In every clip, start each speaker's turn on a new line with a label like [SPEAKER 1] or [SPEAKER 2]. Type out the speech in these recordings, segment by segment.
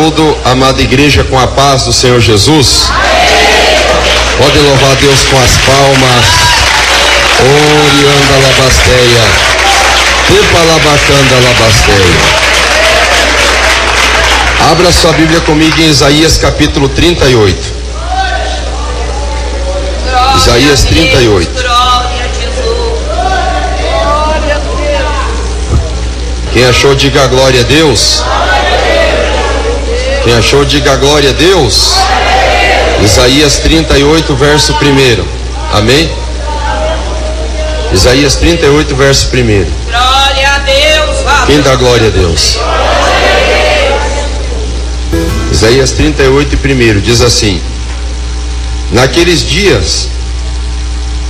[SPEAKER 1] Saúdo, amada igreja, com a paz do Senhor Jesus. Pode louvar a Deus com as palmas. Orianda labasteia, tepa labacanda labasteia. Abra sua Bíblia comigo em Isaías capítulo 38. Isaías 38. Quem achou, diga glória a Deus. Quem achou, diga glória a Deus. Isaías 38, verso 1. Amém? Isaías 38, verso 1.
[SPEAKER 2] Glória a Deus.
[SPEAKER 1] Quem dá glória a Deus? Isaías 38, 1 diz assim: naqueles dias,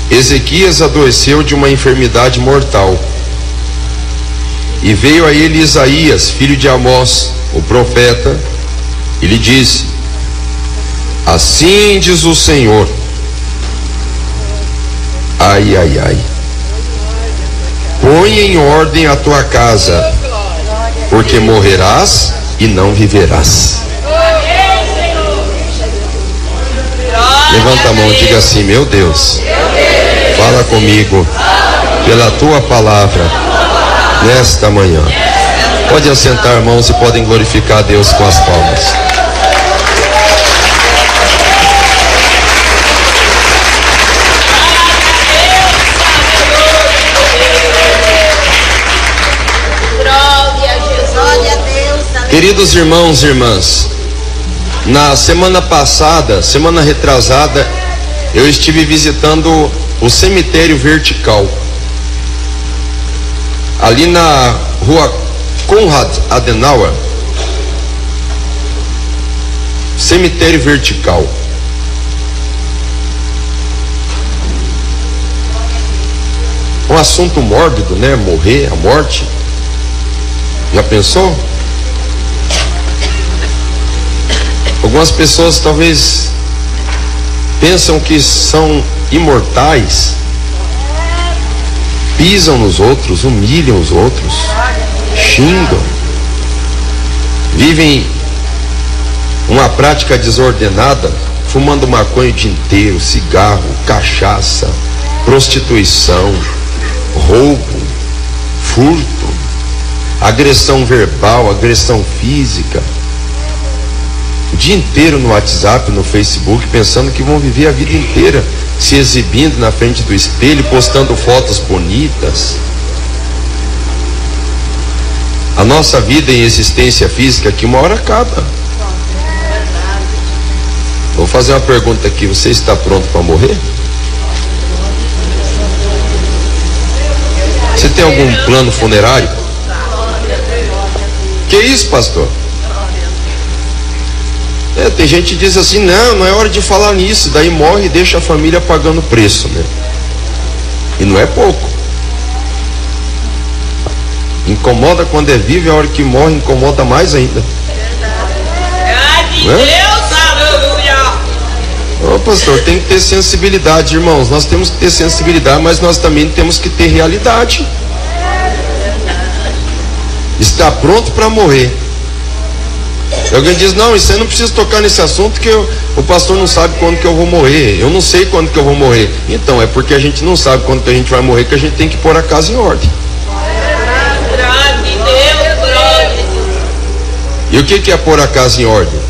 [SPEAKER 1] Ezequias adoeceu de uma enfermidade mortal. E veio a ele Isaías, filho de Amós, o profeta, e lhe disse: assim diz o Senhor, ai, ai, ai, põe em ordem a tua casa, porque morrerás e não viverás. Levanta a mão e diga assim: meu Deus, fala comigo pela tua palavra nesta manhã. Pode assentar, irmãos, e podem glorificar a Deus com as palmas. Queridos irmãos e irmãs, na semana passada, semana retrasada, eu estive visitando o cemitério vertical, ali na rua Konrad Adenauer, cemitério vertical. Um assunto mórbido, né? Morrer, a morte. Já pensou? Algumas pessoas talvez pensam que são imortais, pisam nos outros, humilham os outros, xingam, vivem uma prática desordenada, fumando maconha o dia inteiro, cigarro, cachaça, prostituição, roubo, furto, agressão verbal, agressão física, o dia inteiro no WhatsApp, no Facebook, pensando que vão viver a vida inteira se exibindo na frente do espelho, postando fotos bonitas. A nossa vida em existência física aqui uma hora acaba. Vou fazer uma pergunta aqui: você está pronto para morrer? Você tem algum plano funerário? Que isso, pastor? Tem gente que diz assim: não é hora de falar nisso, daí morre e deixa a família pagando preço, né? E não é pouco. Incomoda quando é vivo, e a hora que morre incomoda mais ainda.
[SPEAKER 2] Deus, aleluia.
[SPEAKER 1] Ô pastor, tem que ter sensibilidade, irmãos. Nós temos que ter sensibilidade, mas nós também temos que ter realidade. Está pronto para morrer. Alguém diz: não, isso aí não precisa tocar nesse assunto, que o pastor não sabe quando que eu vou morrer. Eu não sei quando que eu vou morrer. Então, é porque a gente não sabe quando que a gente vai morrer que a gente tem que pôr a casa em ordem. E o que é pôr a casa em ordem?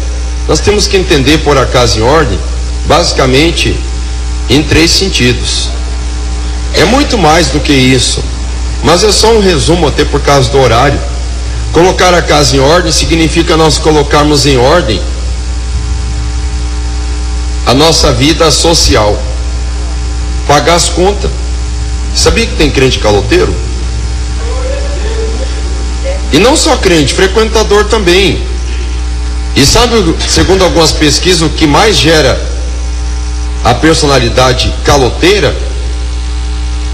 [SPEAKER 1] Nós temos que entender pôr a casa em ordem basicamente em 3 sentidos. É muito mais do que isso, mas é só um resumo, até por causa do horário. Colocar a casa em ordem significa nós colocarmos em ordem a nossa vida social, pagar as contas. Sabia que tem crente caloteiro? E não só crente, frequentador também. E sabe, segundo algumas pesquisas, o que mais gera a personalidade caloteira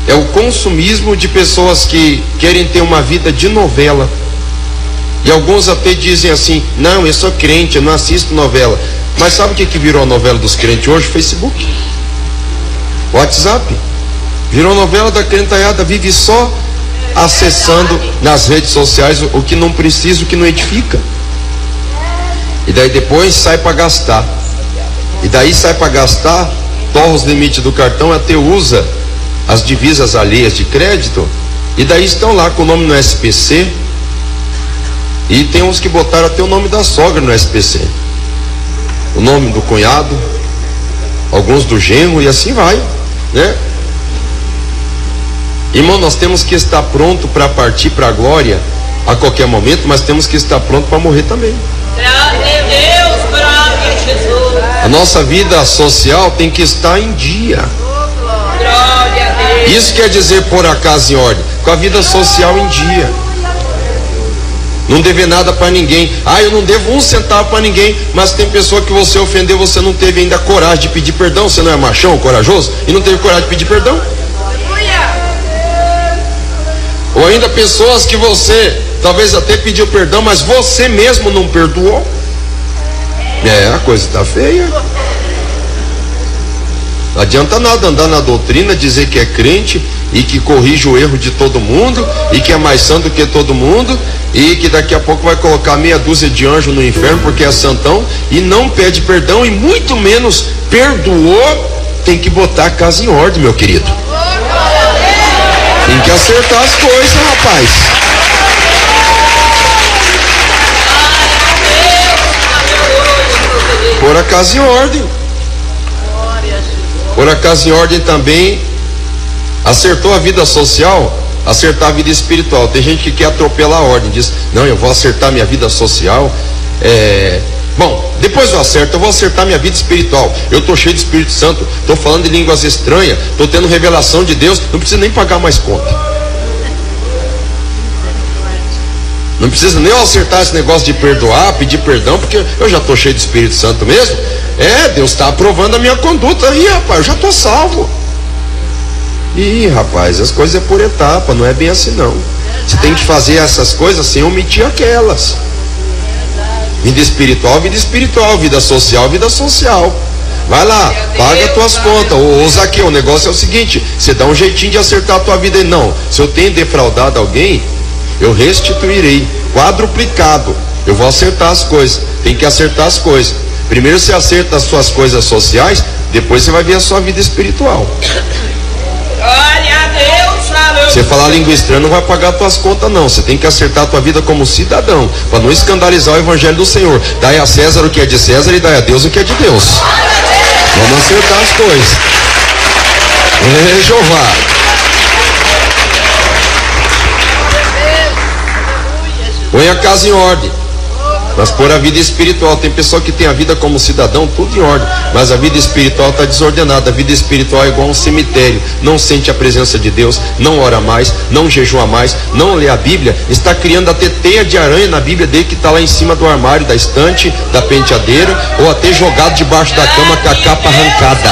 [SPEAKER 1] é o consumismo de pessoas que querem ter uma vida de novela. E alguns até dizem assim: não, eu sou crente, eu não assisto novela. Mas sabe o que virou a novela dos crentes hoje? Facebook, WhatsApp. Virou novela da crentalhada, vive só acessando nas redes sociais o que não precisa, o que não edifica. E daí depois sai para gastar. E daí sai para gastar, torra os limites do cartão, até usa as divisas alheias de crédito. E daí estão lá com o nome no SPC. E tem uns que botaram até o nome da sogra no SPC, o nome do cunhado, alguns do genro, e assim vai, né? Irmão, nós temos que estar pronto para partir para a glória a qualquer momento, mas temos que estar pronto para morrer também.
[SPEAKER 2] Glória a Deus, glória a Jesus.
[SPEAKER 1] A nossa vida social tem que estar em dia.
[SPEAKER 2] Glória a Deus.
[SPEAKER 1] Isso quer dizer pôr a casa em ordem, com a vida social em dia. Não dever nada para ninguém. Eu não devo um centavo para ninguém. Mas tem pessoa que você ofendeu, você não teve ainda coragem de pedir perdão. Você não é machão, corajoso, e não teve coragem de pedir perdão. Ou ainda pessoas que você talvez até pediu perdão, mas você mesmo não perdoou. A coisa está feia. Não adianta nada andar na doutrina, dizer que é crente e que corrige o erro de todo mundo e que é mais santo do que todo mundo e que daqui a pouco vai colocar meia dúzia de anjos no inferno porque é santão e não pede perdão e muito menos perdoou. Tem que botar a casa em ordem, meu querido. Tem que acertar as coisas, rapaz. Pôr a casa em ordem. Pôr a casa em ordem também. Acertou a vida social, acertar a vida espiritual. Tem gente que quer atropelar a ordem, diz: não, eu vou acertar minha vida social. Bom, depois eu acerto, eu vou acertar minha vida espiritual. Eu estou cheio de Espírito Santo, estou falando em línguas estranhas, estou tendo revelação de Deus, não precisa nem pagar mais conta. Não precisa nem eu acertar esse negócio de perdoar, pedir perdão, porque eu já estou cheio de Espírito Santo mesmo. Deus está aprovando a minha conduta. Rapaz, eu já estou salvo. Rapaz, as coisas é por etapa, não é bem assim não. Você tem que fazer essas coisas sem omitir aquelas. Vida espiritual, vida social, vida social. Vai lá, paga as tuas contas. Ô Zaqueu, o negócio é o seguinte: você dá um jeitinho de acertar a tua vida aí. Não, se eu tenho defraudado alguém, eu restituirei, quadruplicado. Eu vou acertar as coisas. Tem que acertar as coisas. Primeiro você acerta as suas coisas sociais, depois você vai ver a sua vida espiritual.
[SPEAKER 2] Glória a Deus, aleluia.
[SPEAKER 1] Você falar língua estranha não vai pagar tuas contas não. Você tem que acertar a tua vida como cidadão, para não escandalizar o evangelho do Senhor. Dai a César o que é de César e dai a Deus o que é de Deus. Vamos acertar as coisas. Jeová. Põe a casa em ordem. Mas pôr a vida espiritual. Tem pessoa que tem a vida como cidadão, tudo em ordem, mas a vida espiritual está desordenada. A vida espiritual é igual a um cemitério. Não sente a presença de Deus, não ora mais, não jejua mais, não lê a Bíblia. Está criando até teia de aranha na Bíblia dele, que está lá em cima do armário, da estante, da penteadeira, ou até jogado debaixo da cama com a capa arrancada.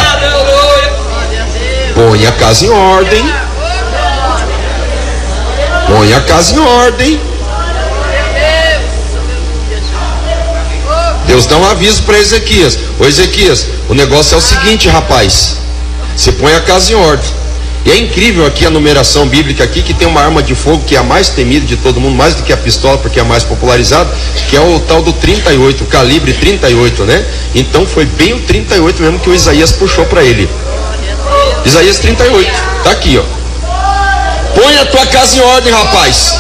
[SPEAKER 1] Põe a casa em ordem. Põe a casa em ordem. Deus dá um aviso para Ezequias: ô Ezequias, o negócio é o seguinte, rapaz, você põe a casa em ordem. E é incrível aqui a numeração bíblica aqui, que tem uma arma de fogo que é a mais temida de todo mundo, mais do que a pistola, porque é a mais popularizada, que é o tal do 38, o calibre 38, né? Então foi bem o 38 mesmo que o Isaías puxou para ele. Isaías 38, tá aqui, ó. Põe a tua casa em ordem, rapaz.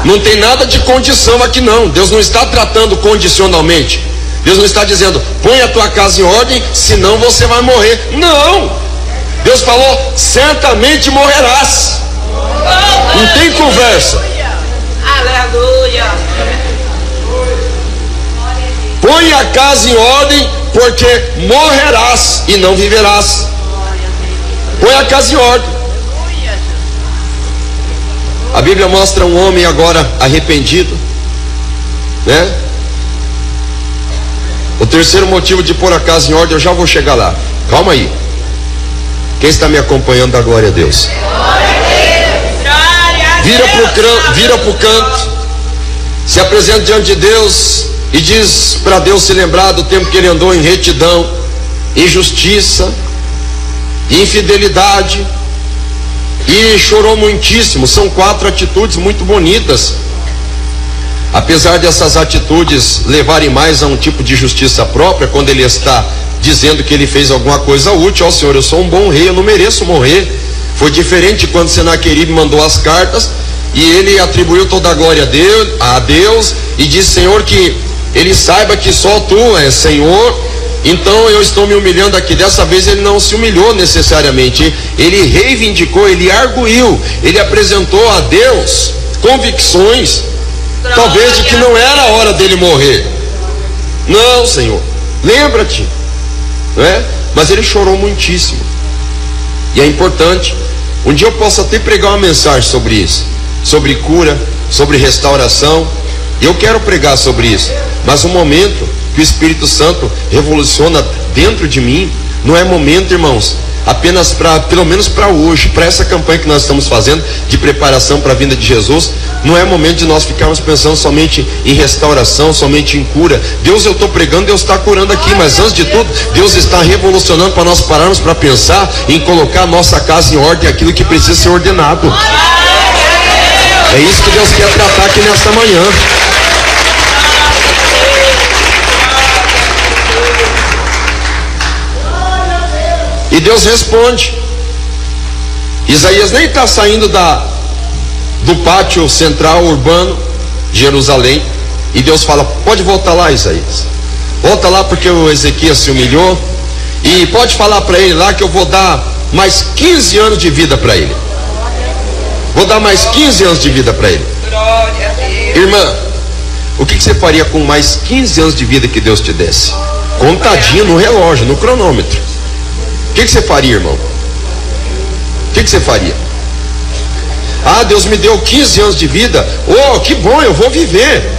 [SPEAKER 1] Não tem nada de condição aqui não. Deus não está tratando condicionalmente. Deus não está dizendo: põe a tua casa em ordem, senão você vai morrer. Não. Deus falou: certamente morrerás. Não tem conversa.
[SPEAKER 2] Aleluia.
[SPEAKER 1] Põe a casa em ordem, porque morrerás e não viverás. Põe a casa em ordem. A Bíblia mostra um homem agora arrependido, né? O terceiro motivo de pôr a casa em ordem, eu já vou chegar lá. Calma aí. Quem está me acompanhando, dá glória a Deus. Vira pro canto, se apresenta diante de Deus e diz para Deus se lembrar do tempo que ele andou em retidão, injustiça, infidelidade, e chorou muitíssimo. São 4 atitudes muito bonitas. apesar dessas atitudes levarem mais a um tipo de justiça própria, quando ele está dizendo que ele fez alguma coisa útil, ó Senhor, eu sou um bom rei, eu não mereço morrer. Foi diferente quando Senaqueribe mandou as cartas e ele atribuiu toda a glória a Deus e disse, Senhor, que ele saiba que só tu és Senhor, então eu estou me humilhando aqui. Dessa vez ele não se humilhou necessariamente, ele reivindicou, ele arguiu, ele apresentou a Deus convicções, talvez de que não era a hora dele morrer. Não, Senhor, lembra-te, não é? Mas ele chorou muitíssimo. E é importante, um dia eu posso até pregar uma mensagem sobre isso, sobre cura, sobre restauração. Eu quero pregar sobre isso, mas o momento que o Espírito Santo revoluciona dentro de mim, não é momento, irmãos, apenas para, pelo menos para hoje, para essa campanha que nós estamos fazendo de preparação para a vinda de Jesus. Não é momento de nós ficarmos pensando somente em restauração, somente em cura. Deus, eu estou pregando, Deus está curando aqui, mas antes de tudo, Deus está revolucionando para nós pararmos para pensar em colocar a nossa casa em ordem, aquilo que precisa ser ordenado. É isso que Deus quer tratar aqui nesta manhã. E Deus responde. Isaías nem está saindo do pátio central urbano de Jerusalém, e Deus fala, pode voltar lá, Isaías, volta lá porque o Ezequias se humilhou, e pode falar para ele lá que eu vou dar mais 15 anos de vida para ele. Vou dar mais 15 anos de vida para ele. Irmã, o que você faria com mais 15 anos de vida que Deus te desse? Contadinho no relógio, no cronômetro. O que você faria, irmão? O que você faria? Ah, Deus me deu 15 anos de vida. Oh, que bom, eu vou viver.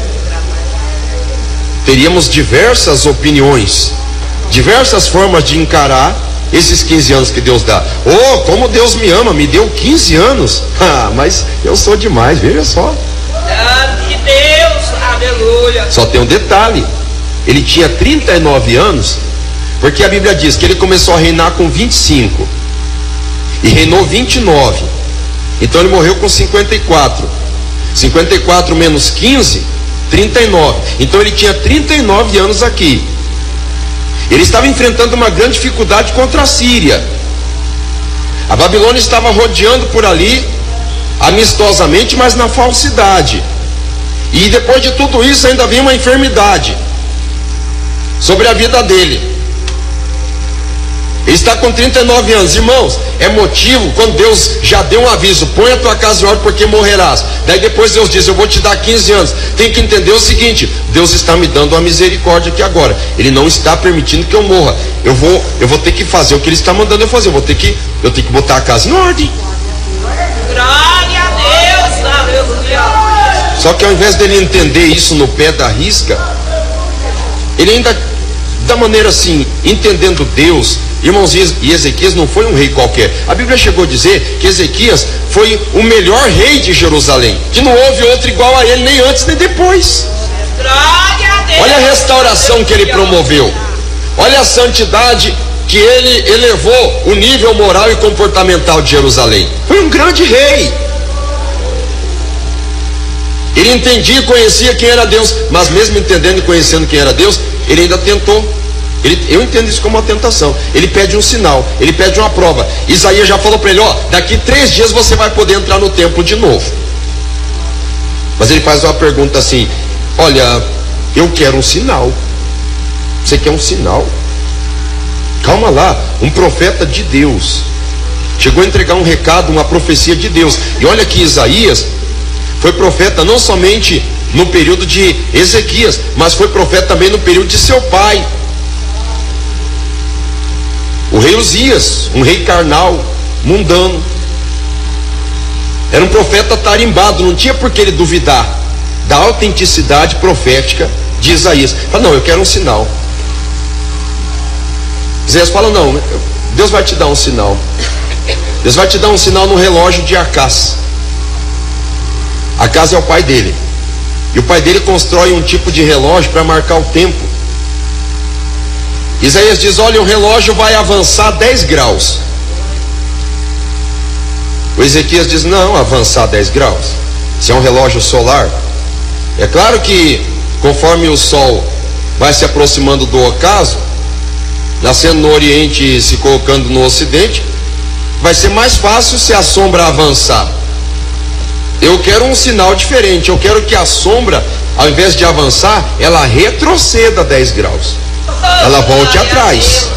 [SPEAKER 1] Teríamos diversas opiniões, diversas formas de encarar esses 15 anos que Deus dá. Oh, como Deus me ama, me deu 15 anos. Ah, mas eu sou demais, veja só.
[SPEAKER 2] De Deus, aleluia.
[SPEAKER 1] Só tem um detalhe, ele tinha 39 anos, porque a Bíblia diz que ele começou a reinar com 25 e reinou 29. Então ele morreu com 54. 54 menos 15, 39. Então ele tinha 39 anos aqui. Ele estava enfrentando uma grande dificuldade contra a Síria. A Babilônia estava rodeando por ali, amistosamente, mas na falsidade. E depois de tudo isso ainda vinha uma enfermidade sobre a vida dele. Ele está com 39 anos, irmãos, é motivo, quando Deus já deu um aviso, põe a tua casa em ordem porque morrerás. Daí depois Deus diz, eu vou te dar 15 anos. Tem que entender o seguinte, Deus está me dando uma misericórdia aqui agora. Ele não está permitindo que eu morra. Eu vou ter que fazer o que Ele está mandando eu fazer. Eu tenho que botar a casa em ordem.
[SPEAKER 2] Glória a Deus, aleluia.
[SPEAKER 1] Só que ao invés dele entender isso no pé da risca, ele ainda, da maneira assim, entendendo Deus. Irmãos, e Ezequias não foi um rei qualquer. A Bíblia chegou a dizer que Ezequias foi o melhor rei de Jerusalém, que não houve outro igual a ele, nem antes nem depois.
[SPEAKER 2] Glória a Deus.
[SPEAKER 1] Olha a restauração que ele promoveu, olha a santidade que ele elevou, o nível moral e comportamental de Jerusalém. Foi um grande rei. Ele entendia e conhecia quem era Deus, mas mesmo entendendo e conhecendo quem era Deus, ele ainda tentou. Eu entendo isso como uma tentação. Ele pede um sinal, ele pede uma prova. Isaías já falou para ele, ó, daqui 3 dias você vai poder entrar no templo de novo. Mas ele faz uma pergunta assim, olha, eu quero um sinal. Você quer um sinal? Calma lá, um profeta de Deus chegou a entregar um recado, uma profecia de Deus. E olha que Isaías foi profeta não somente no período de Ezequias, mas foi profeta também no período de seu pai, o rei Uzias, um rei carnal, mundano. Era um profeta tarimbado, não tinha por que ele duvidar da autenticidade profética de Isaías. Fala, não, eu quero um sinal. Isaías fala, não, Deus vai te dar um sinal. Deus vai te dar um sinal no relógio de Acás. Acás é o pai dele. E o pai dele constrói um tipo de relógio para marcar o tempo. Isaías diz, olha, o relógio vai avançar 10 graus. O Ezequias diz, não, avançar 10 graus. Se é um relógio solar, É claro que conforme o sol vai se aproximando do ocaso, nascendo no Oriente e se colocando no Ocidente, vai ser mais fácil se a sombra avançar. Eu quero um sinal diferente. Eu quero que a sombra, ao invés de avançar, ela retroceda 10 graus. Ela volte atrás.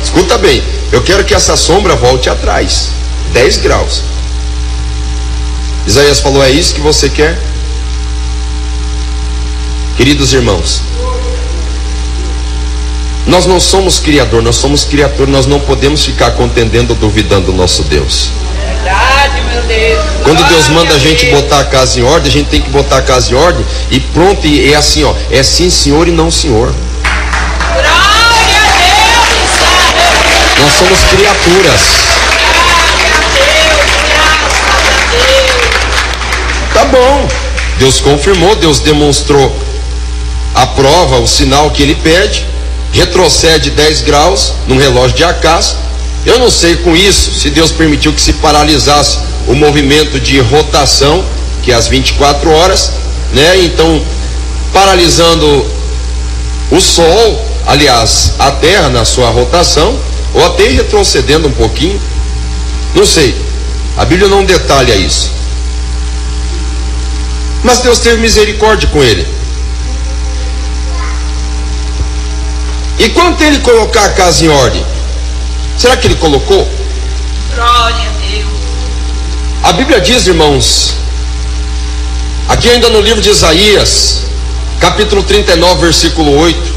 [SPEAKER 1] Escuta bem, eu quero que essa sombra volte atrás 10 graus. Isaías falou: é isso que você quer? Queridos irmãos, nós não somos criador, nós somos criatura. Nós não podemos ficar contendendo ou duvidando do nosso Deus.
[SPEAKER 2] Verdade, meu Deus.
[SPEAKER 1] Quando Deus manda a gente botar a casa em ordem, a gente tem que botar a casa em ordem e pronto. E é assim, ó, é sim senhor e não senhor.
[SPEAKER 2] Glória a Deus.
[SPEAKER 1] Nós somos criaturas.
[SPEAKER 2] Glória a Deus, graças a Deus.
[SPEAKER 1] Tá bom, Deus confirmou, Deus demonstrou a prova, o sinal que ele pede. Retrocede 10 graus num relógio de acaso. Eu não sei com isso se Deus permitiu que se paralisasse o movimento de rotação, que é às 24 horas, né? Então, paralisando o Sol, aliás, a Terra na sua rotação, ou até retrocedendo um pouquinho, não sei. A Bíblia não detalha isso. Mas Deus teve misericórdia com ele. E quando ele colocar a casa em ordem, será que ele colocou?
[SPEAKER 2] Glória a Deus.
[SPEAKER 1] A Bíblia diz, irmãos, aqui ainda no livro de Isaías, capítulo 39, versículo 8,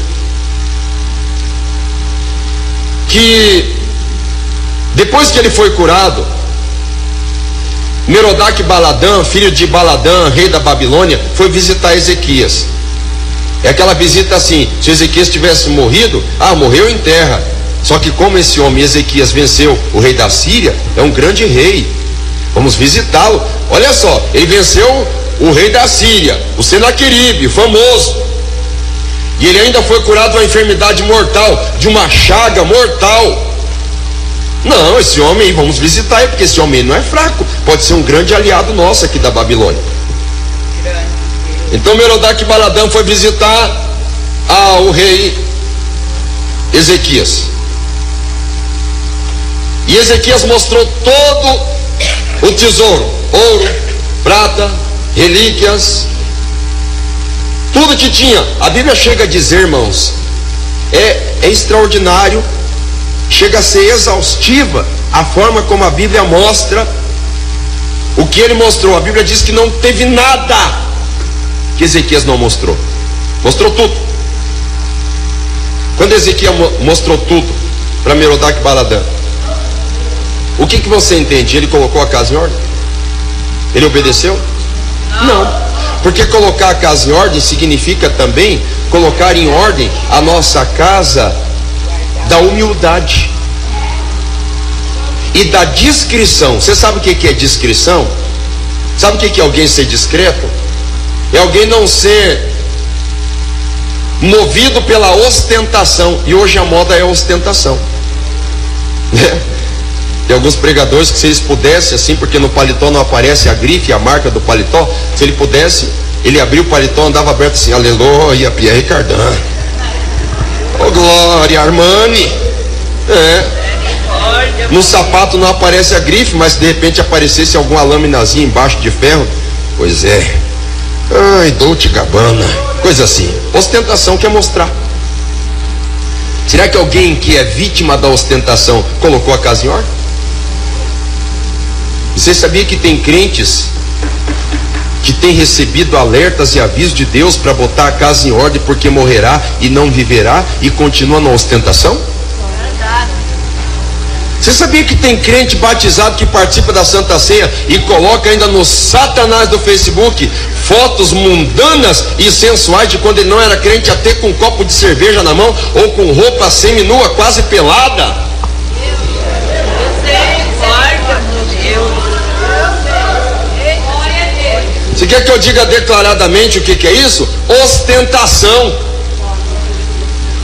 [SPEAKER 1] que depois que ele foi curado, Merodach Baladã, filho de Baladã, rei da Babilônia, foi visitar Ezequias. É aquela visita assim: se Ezequias tivesse morrido, morreu em terra. Só que como esse homem Ezequias venceu o rei da Síria, é um grande rei, vamos visitá-lo. Olha só, ele venceu o rei da Síria, o Senaqueribe, famoso, e ele ainda foi curado de uma enfermidade mortal, de uma chaga mortal. Não, esse homem, vamos visitar ele, porque esse homem não é fraco, pode ser um grande aliado nosso aqui da Babilônia. Então Merodach Baladã foi visitar o rei Ezequias. E Ezequias mostrou todo o tesouro: ouro, prata, relíquias, tudo que tinha. A Bíblia chega a dizer, irmãos, é extraordinário, chega a ser exaustiva a forma como a Bíblia mostra o que ele mostrou. A Bíblia diz que não teve nada que Ezequias não mostrou. Mostrou tudo. Quando Ezequias mostrou tudo para Merodach Baladã, o que você entende? Ele colocou a casa em ordem? Ele obedeceu? Não. Porque colocar a casa em ordem significa também colocar em ordem a nossa casa da humildade e da discrição. Você sabe o que é discrição? Sabe o que é alguém ser discreto? É alguém não ser movido pela ostentação. E hoje a moda é a ostentação. Tem alguns pregadores que, se eles pudessem, assim, porque no paletó não aparece a grife, a marca do paletó, se ele pudesse, ele abria o paletó, andava aberto assim: aleluia, Pierre Cardin, oh glória, Armani. No sapato não aparece a grife, mas se de repente aparecesse alguma laminazinha embaixo de ferro, pois é, ai, Dolce Gabbana, coisa assim. Ostentação quer mostrar. Será que alguém que é vítima da ostentação colocou a casa em ordem? Você sabia que tem crentes que têm recebido alertas e avisos de Deus para botar a casa em ordem, porque morrerá e não viverá, e continua na ostentação? Você sabia que tem crente batizado que participa da Santa Ceia e coloca ainda no Satanás do Facebook fotos mundanas e sensuais de quando ele não era crente, até com um copo de cerveja na mão ou com roupa seminua, quase pelada? Você quer que eu diga declaradamente o que é isso? Ostentação,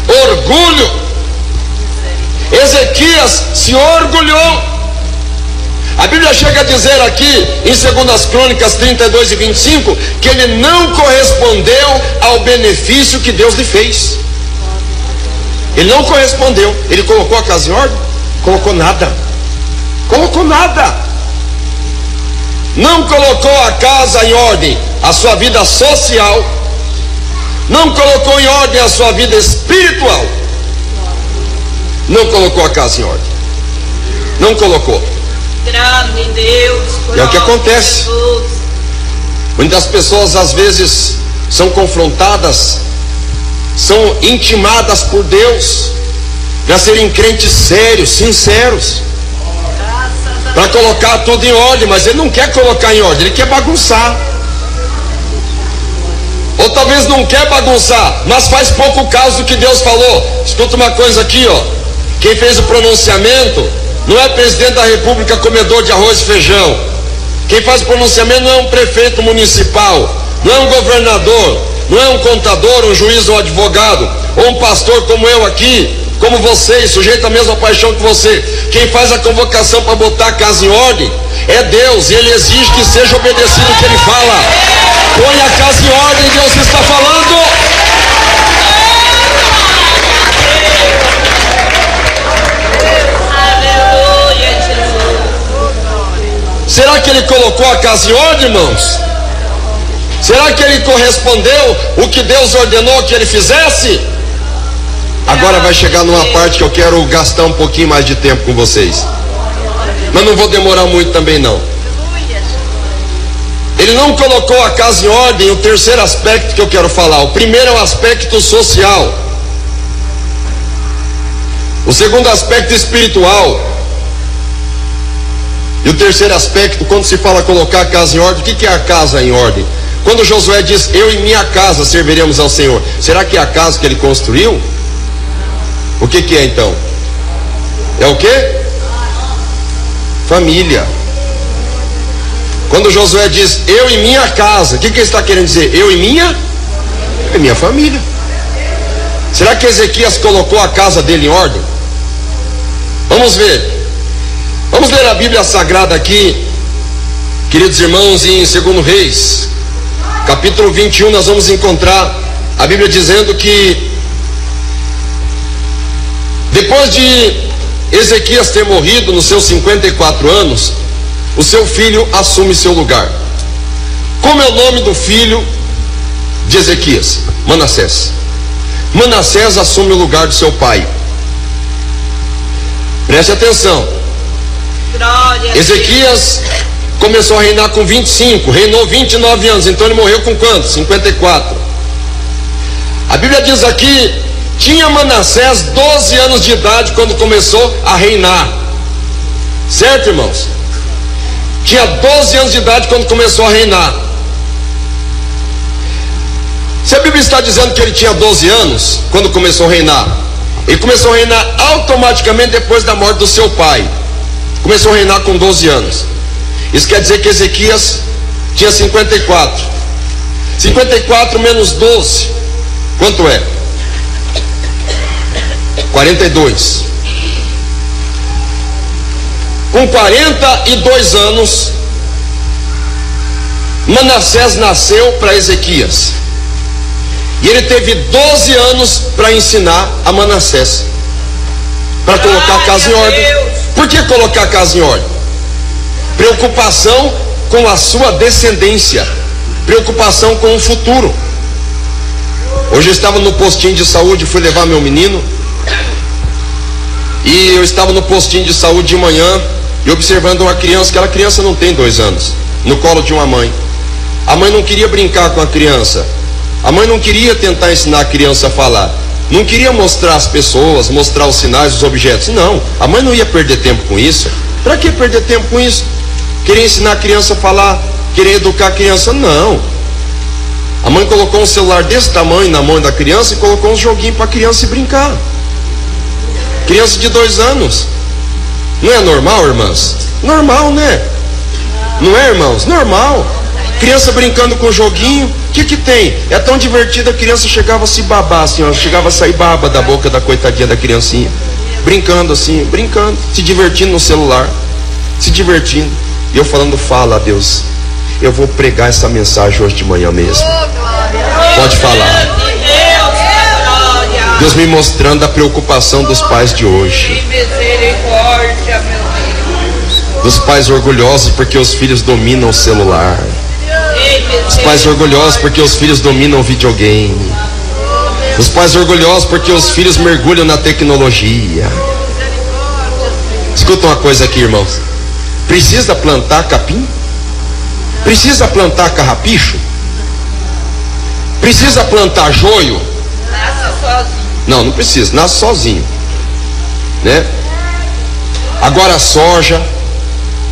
[SPEAKER 1] orgulho. Ezequias se orgulhou. A Bíblia chega a dizer aqui, em 2 Crônicas 32 e 25, que ele não correspondeu ao benefício que Deus lhe fez. Ele não correspondeu. Ele colocou a casa em ordem? Colocou nada. Colocou nada. Não colocou a casa em ordem, a sua vida social. Não colocou em ordem a sua vida espiritual. Não colocou a casa em ordem. Não colocou.
[SPEAKER 2] Grande Deus.
[SPEAKER 1] E é o que acontece. Muitas pessoas às vezes são confrontadas, são intimadas por Deus para serem crentes sérios, sinceros, para colocar tudo em ordem, mas ele não quer colocar em ordem, ele quer bagunçar. Ou talvez não quer bagunçar, mas faz pouco caso do que Deus falou. Escuta uma coisa aqui, ó. Quem fez o pronunciamento não é presidente da república comedor de arroz e feijão. Quem faz o pronunciamento não é um prefeito municipal, não é um governador, não é um contador, um juiz ou advogado, ou um pastor como eu aqui, como vocês, sujeito à mesma paixão que você. Quem faz a convocação para botar a casa em ordem é Deus, e Ele exige que seja obedecido o que Ele fala. Põe a casa em ordem, Deus está falando. Será que ele colocou a casa em ordem, irmãos? Será que ele correspondeu o que Deus ordenou que ele fizesse? Agora vai chegar numa parte que eu quero gastar um pouquinho mais de tempo com vocês, mas não vou demorar muito também não. Ele não colocou a casa em ordem. O terceiro aspecto que eu quero falar, o primeiro é o aspecto social, o segundo aspecto espiritual, e o terceiro aspecto, quando se fala colocar a casa em ordem, o que é a casa em ordem? Quando Josué diz, eu e minha casa serviremos ao Senhor, será que é a casa que ele construiu? O que é então? É o quê? Família. Quando Josué diz, eu e minha casa, o que ele está querendo dizer? Eu e minha família. Será que Ezequias colocou a casa dele em ordem? Vamos ver. Vamos ler a Bíblia Sagrada aqui, queridos irmãos, em 2 Reis, capítulo 21, nós vamos encontrar a Bíblia dizendo que depois de Ezequias ter morrido nos seus 54 anos, o seu filho assume seu lugar. Como é o nome do filho de Ezequias? Manassés. Manassés assume o lugar do seu pai. Preste atenção. Ezequias começou a reinar com 25, reinou 29 anos, então ele morreu com quanto? 54. A Bíblia diz aqui, tinha Manassés 12 anos de idade quando começou a reinar. Certo, irmãos? Tinha 12 anos de idade quando começou a reinar. Se a Bíblia está dizendo que ele tinha 12 anos quando começou a reinar, ele começou a reinar automaticamente depois da morte do seu pai. Começou a reinar com 12 anos. Isso quer dizer que Ezequias tinha 54. 54 menos 12, quanto é? 42. Com 42 anos, Manassés nasceu para Ezequias. E ele teve 12 anos para ensinar a Manassés, para colocar a casa em ordem. Por que colocar a casa em ordem? Preocupação com a sua descendência, preocupação com o futuro. Hoje eu estava no postinho de saúde, fui levar meu menino, e eu estava no postinho de saúde de manhã e observando uma criança, aquela criança não tem 2 anos, no colo de uma mãe. A mãe não queria brincar com a criança, a mãe não queria tentar ensinar a criança a falar, não queria mostrar as pessoas, mostrar os sinais, os objetos. Não, a mãe não ia perder tempo com isso. Para que perder tempo com isso? Querer ensinar a criança a falar, querer educar a criança? Não. A mãe colocou um celular desse tamanho na mão da criança e colocou um joguinho para a criança brincar. Criança de 2 anos. Não é normal, irmãs? Normal, né? Não é, irmãos? Normal. Criança brincando com joguinho. O que tem? É tão divertido, a criança chegava a se babar assim, ó, chegava a sair baba da boca da coitadinha da criancinha. Brincando assim, brincando, se divertindo no celular. se divertindo. E eu falando, fala, Deus, eu vou pregar essa mensagem hoje de manhã mesmo. Pode falar. Deus me mostrando a preocupação dos pais de hoje. Dos pais orgulhosos porque os filhos dominam o celular. Os pais orgulhosos porque os filhos dominam o videogame. Os pais orgulhosos porque os filhos mergulham na tecnologia. Escuta uma coisa aqui, irmãos. Precisa plantar capim? Precisa plantar carrapicho? Precisa plantar joio?
[SPEAKER 2] Nasce sozinho.
[SPEAKER 1] Não, não precisa, nasce sozinho, né? Agora soja,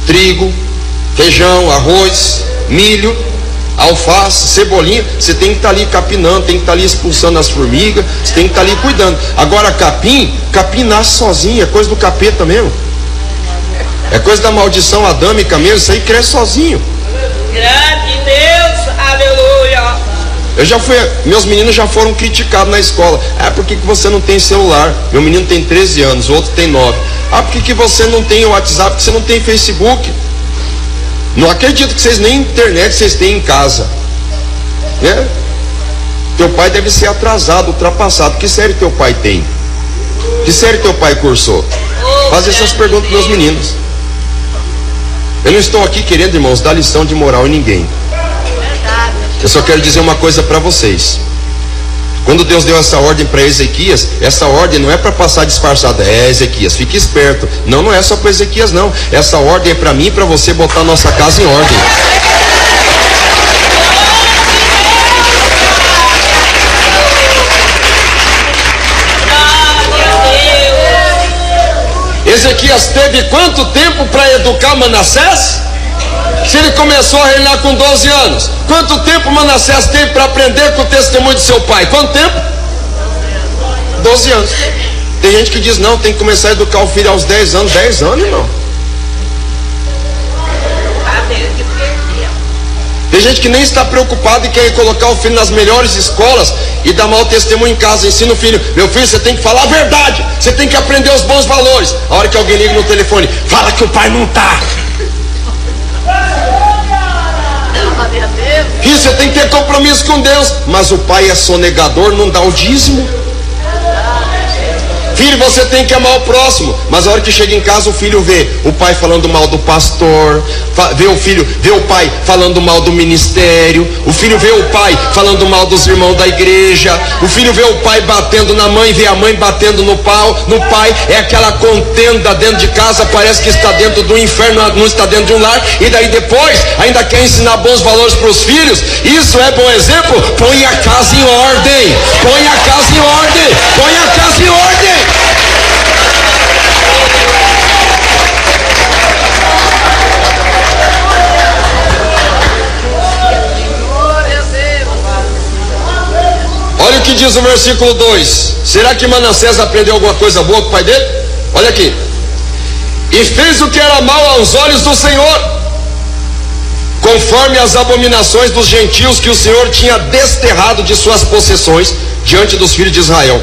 [SPEAKER 1] trigo, feijão, arroz, milho, alface, cebolinha, você tem que estar ali capinando, tem que estar ali expulsando as formigas, você tem que estar ali cuidando. Agora capim nasce sozinho, é coisa do capeta mesmo. É coisa da maldição adâmica mesmo, isso aí cresce sozinho.
[SPEAKER 2] Grande Deus, aleluia.
[SPEAKER 1] Meus meninos já foram criticados na escola. Por que você não tem celular? Meu menino tem 13 anos, o outro tem 9. Por que você não tem o WhatsApp? Porque você não tem Facebook? Não acredito que vocês nem internet vocês têm em casa, né? Teu pai deve ser atrasado, ultrapassado. Que série teu pai tem? Que série teu pai cursou? Faz essas perguntas para meus meninos. Eu não estou aqui querendo, irmãos, dar lição de moral em ninguém. Eu só quero dizer uma coisa para vocês. Quando Deus deu essa ordem para Ezequias, essa ordem não é para passar disfarçada. Ezequias, fique esperto. Não é só para Ezequias, não. Essa ordem é para mim e para você botar nossa casa em ordem. Ezequias teve quanto tempo para educar Manassés? Se ele começou a reinar com 12 anos, quanto tempo Manassés teve para aprender com o testemunho de seu pai? Quanto tempo? 12 anos. Tem gente que diz, não, tem que começar a educar o filho aos 10 anos. 10 anos, irmão. Tem gente que nem está preocupado e quer colocar o filho nas melhores escolas e dar mau testemunho em casa. Ensina o filho, meu filho, você tem que falar a verdade, você tem que aprender os bons valores. A hora que alguém liga no telefone, fala que o pai não está. Filho, você tem que ter compromisso com Deus. Mas o pai é sonegador, não dá o dízimo. Filho, você tem que amar o próximo. Mas a hora que chega em casa, o filho vê o pai falando mal do pastor, vê o pai falando mal do ministério, o filho vê o pai falando mal dos irmãos da igreja, o filho vê o pai batendo na mãe, vê a mãe batendo no pai. É aquela contenda dentro de casa, parece que está dentro do inferno, não está dentro de um lar. E daí depois ainda quer ensinar bons valores para os filhos. Isso é bom exemplo? Põe a casa em ordem. Põe a casa em ordem. Põe a casa em ordem. Olha o que diz o versículo 2. Será que Manassés aprendeu alguma coisa boa com o pai dele? Olha aqui. E fez o que era mal aos olhos do Senhor, conforme as abominações dos gentios que o Senhor tinha desterrado de suas possessões diante dos filhos de Israel.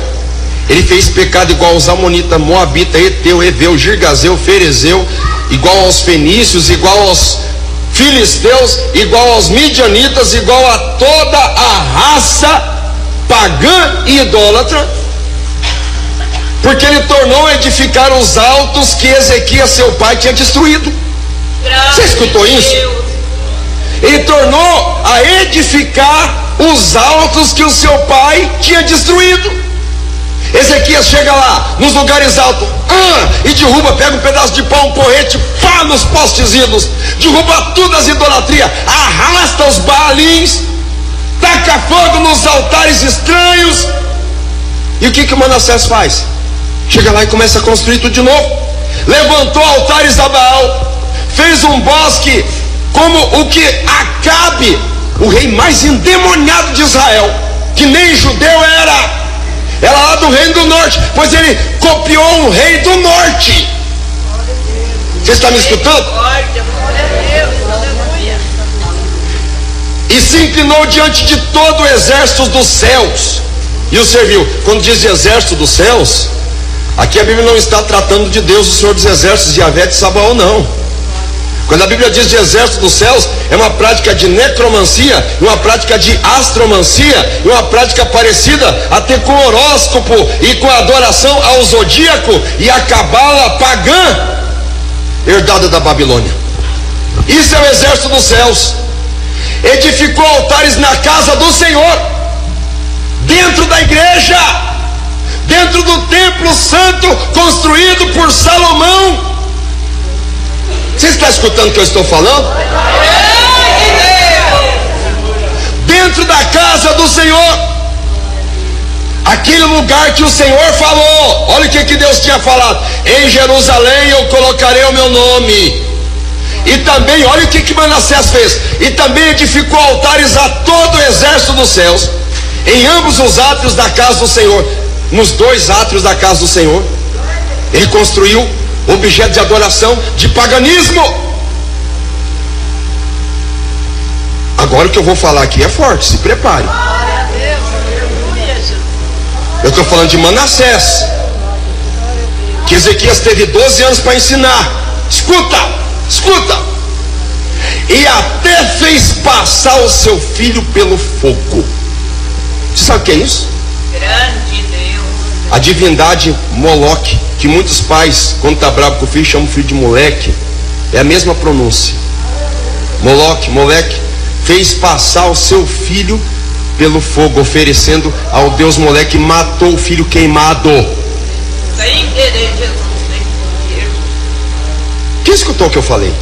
[SPEAKER 1] Ele fez pecado igual aos amonitas, moabita, eteu, eveu, girgazeu, ferezeu, igual aos fenícios, igual aos filisteus, igual aos midianitas, igual a toda a raça pagã e idólatra, porque ele tornou a edificar os altos que Ezequias seu pai tinha destruído. Você escutou isso? Ele tornou a edificar os altos que o seu pai tinha destruído. Ezequias chega lá nos lugares altos e derruba, pega um pedaço de pau, um porrete, pá nos postes ídolos, derruba tudo as idolatrias, arrasta os baalins, taca fogo nos altares estranhos. E o que Manassés faz? Chega lá e começa a construir tudo de novo. Levantou altares a Baal, fez um bosque como o que Acabe, o rei mais endemoniado de Israel, que nem judeu era lá do reino do norte, pois ele copiou um rei do norte. Você está me escutando? E se inclinou diante de todo o exército dos céus e o serviu. Quando diz exército dos céus, aqui a Bíblia não está tratando de Deus, o Senhor dos exércitos, de Yahvé de Sabaó, não. Quando a Bíblia diz de exército dos céus, é uma prática de necromancia, uma prática de astromancia, uma prática parecida até com o horóscopo e com a adoração ao zodíaco e a cabala pagã herdada da Babilônia. Isso é o exército dos céus. Edificou altares na casa do Senhor, dentro da igreja, dentro do templo santo construído por Salomão. Você está escutando o que eu estou falando? Dentro da casa do Senhor, aquele lugar que o Senhor falou. Olha o que Deus tinha falado: em Jerusalém eu colocarei o meu nome. E também, olha o que Manassés fez: e também edificou altares a todo o exército dos céus, em ambos os átrios da casa do Senhor. Nos dois átrios da casa do Senhor, ele construiu objeto de adoração de paganismo. Agora o que eu vou falar aqui é forte, se prepare. Eu estou falando de Manassés, que Ezequias teve 12 anos para ensinar. Escuta. E até fez passar o seu filho pelo fogo. Você sabe o que é isso?
[SPEAKER 2] Grande Deus.
[SPEAKER 1] A divindade Moloque, que muitos pais, quando está bravo com o filho, chamam o filho de moleque. É a mesma pronúncia. Moleque, fez passar o seu filho pelo fogo, oferecendo ao Deus Moleque, matou o filho queimado.
[SPEAKER 2] Sem querer, Jesus, sem poder.
[SPEAKER 1] Quem escutou o que eu falei?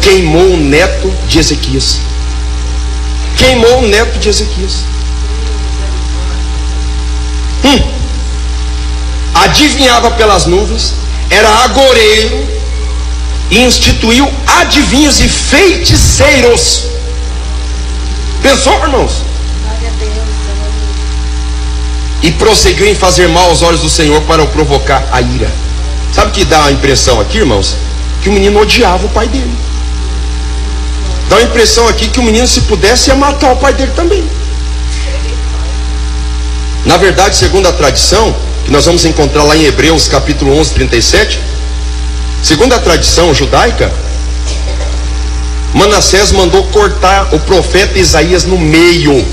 [SPEAKER 1] Queimou o neto de Ezequias. Adivinhava pelas nuvens, era agoreiro e instituiu adivinhos e feiticeiros. Pensou, irmãos? E prosseguiu em fazer mal aos olhos do Senhor para o provocar a ira. Sabe o que dá a impressão aqui, irmãos? Que o menino odiava o pai dele. Dá a impressão aqui que o menino, se pudesse, ia matar o pai dele também. Na verdade, segundo a tradição, que nós vamos encontrar lá em Hebreus capítulo 11, 37, segundo a tradição judaica, Manassés mandou cortar o profeta Isaías no meio.